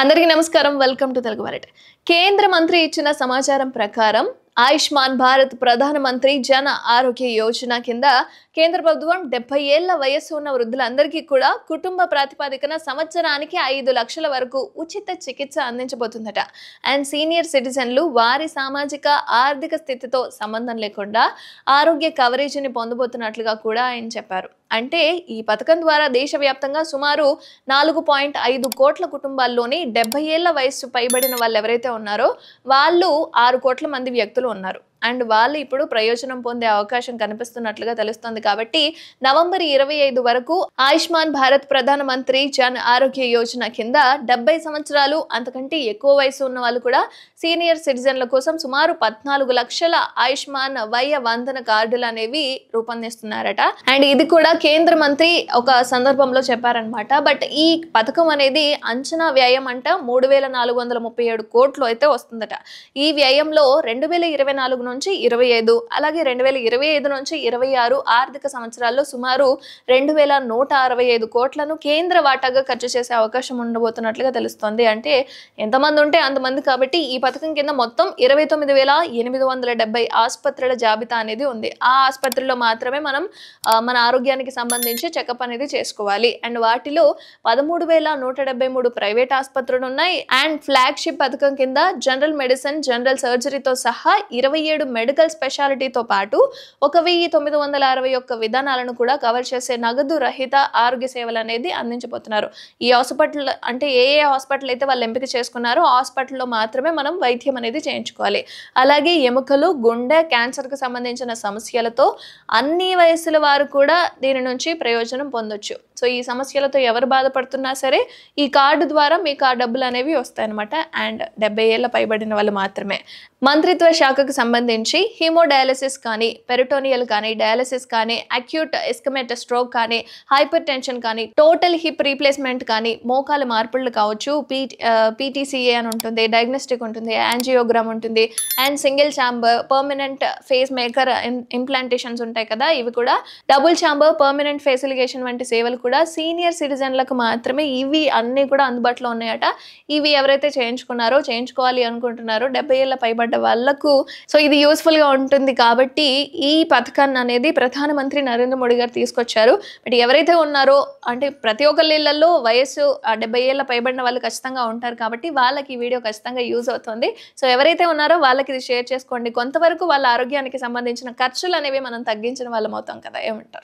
అందరికీ నమస్కారం. Welcome to Telugu వారెట్. కేంద్ర మంత్రి ఇచ్చిన సమాచారం ప్రకారం ఆయుష్మాన్ భారత్ ప్రధానమంత్రి జన ఆరోగ్య యోజన కింద కేంద్ర ప్రభుత్వం 70 ఏళ్ల వయస్సు ఉన్న వృద్ధులందరికీ కూడా కుటుంబ ప్రాతిపదికన సంవత్సరానికి 5 లక్షల వరకు ఉచిత చికిత్స అందించబోతుందట. అండ్ సీనియర్ సిటిజన్లు వారి సామాజిక ఆర్థిక స్థితితో సంబంధం లేకుండా ఆరోగ్య కవరేజీని పొందబోతున్నట్లుగా కూడా ఆయన చెప్పారు. అంటే ఈ పథకం ద్వారా దేశవ్యాప్తంగా సుమారు 4.5 కోట్ల కుటుంబాల్లోని 70 ఏళ్ల వయస్సు పైబడిన వాళ్ళు ఎవరైతే ఉన్నారో వాళ్ళు 6 కోట్ల మంది వ్యక్తులు ఉన్నారు. అండ్ వాళ్ళు ఇప్పుడు ప్రయోజనం పొందే అవకాశం కనిపిస్తున్నట్లుగా తెలుస్తుంది. కాబట్టి నవంబర్ 25 వరకు ఆయుష్మాన్ భారత్ ప్రధానమంత్రి జన్ ఆరోగ్య యోజన కింద 70 సంవత్సరాలు అంతకంటే ఎక్కువ వయసు ఉన్న వాళ్ళు కూడా సీనియర్ సిటిజన్ల కోసం సుమారు 14 లక్షల ఆయుష్మాన్ వయ వందన కార్డులు అనేవి రూపొందిస్తున్నారట. అండ్ ఇది కూడా కేంద్ర మంత్రి ఒక సందర్భంలో చెప్పారనమాట. బట్ ఈ పథకం అనేది అంచనా వ్యయం అంట 3437 కోట్లు అయితే వస్తుందట. ఈ వ్యయంలో 2024 నుంచి 25 అలాగే 2025 నుంచి 26 ఆర్థిక సంవత్సరాల్లో సుమారు 2165 కోట్లను కేంద్ర వాటాగా ఖర్చు చేసే అవకాశం ఉండబోతున్నట్లుగా తెలుస్తోంది. అంటే ఎంతమంది ఉంటే అంతమంది కాబట్టి ఈ పథకం కింద మొత్తం 29,870 ఆసుపత్రుల జాబితా అనేది ఉంది. ఆ ఆసుపత్రిలో మాత్రమే మనం మన ఆరోగ్యానికి సంబంధించి చెకప్ అనేది చేసుకోవాలి. అండ్ వాటిలో 13,173 ప్రైవేట్ ఆసుపత్రులు ఉన్నాయి. అండ్ ఫ్లాగ్షిప్ పథకం కింద జనరల్ మెడిసిన్, జనరల్ సర్జరీతో సహా 27 మెడికల్ స్పెషాలిటీతో పాటు 1961 విధానాలను కూడా కవర్ చేసే నగదు రహిత ఆరోగ్య సేవలు అనేది అందించబోతున్నారు. ఈ హాస్పిటల్ అంటే ఏ హాస్పిటల్ అయితే వాళ్ళు ఎంపిక చేసుకున్నారో ఆ హాస్పిటల్లో మాత్రమే మనం వైద్యం అనేది చేయించుకోవాలి. అలాగే ఎముకలు, గుండె, క్యాన్సర్కు సంబంధించిన సమస్యలతో అన్ని వయసుల వారు కూడా దీని నుంచి ప్రయోజనం పొందొచ్చు. సో ఈ సమస్యలతో ఎవరు బాధపడుతున్నా సరే ఈ కార్డు ద్వారా మీకు ఆ డబ్బులు అనేవి వస్తాయన్నమాట. అండ్ 70 ఏళ్ల పైబడిన వాళ్ళు మాత్రమే. మంత్రిత్వ శాఖకు సంబంధించి హీమోడయాలసిస్ కానీ, పెరిటోనియల్ కానీ, డయాలసిస్ కానీ, అక్యూట్ ఇస్కెమిక్ స్ట్రోక్ కానీ, హైపర్ టెన్షన్ కానీ, టోటల్ హిప్ రీప్లేస్మెంట్ కానీ, మోకాల మార్పులు కావచ్చు, పీటీసీఏ అని ఉంటుంది, డయాగ్నోస్టిక్ ఉంటుంది, యాంజియోగ్రామ్ ఉంటుంది, and single chamber permanent face maker implantations ఉంటాయి కదా, ఇవి కూడా డబుల్ ఛాంబర్ పర్మనెంట్ ఫెసిలిగేషన్ వంటి సేవలు కూడా సీనియర్ సిటిజన్లకు మాత్రమే ఇవి అన్నీ కూడా అందుబాటులో ఉన్నాయట. ఇవి ఎవరైతే చేయించుకోవాలి అనుకుంటున్నారో 70 ఏళ్ల పైబడ్డ వాళ్ళకు సో ఇది యూస్ఫుల్ గా ఉంటుంది. కాబట్టి ఈ పథకాన్ని అనేది ప్రధానమంత్రి నరేంద్ర మోడీ గారు తీసుకొచ్చారు. బట్ ఎవరైతే ఉన్నారో అంటే ప్రతి ఒక్కరి ఇళ్లలో వయస్సు 70 ఏళ్ల పైబడిన వాళ్ళు ఖచ్చితంగా ఉంటారు. కాబట్టి వాళ్ళకి ఈ వీడియో ఖచ్చితంగా యూజ్ అవుతుంది. సో ఎవరైతే ఉన్నారో వాళ్ళకి ఇది షేర్ చేసుకోండి. కొంతవరకు వాళ్ళ ఆరోగ్యానికి సంబంధించిన ఖర్చులు అనేవి మనం తగ్గించిన వాళ్ళం అవుతాం కదా, ఏమంటారు?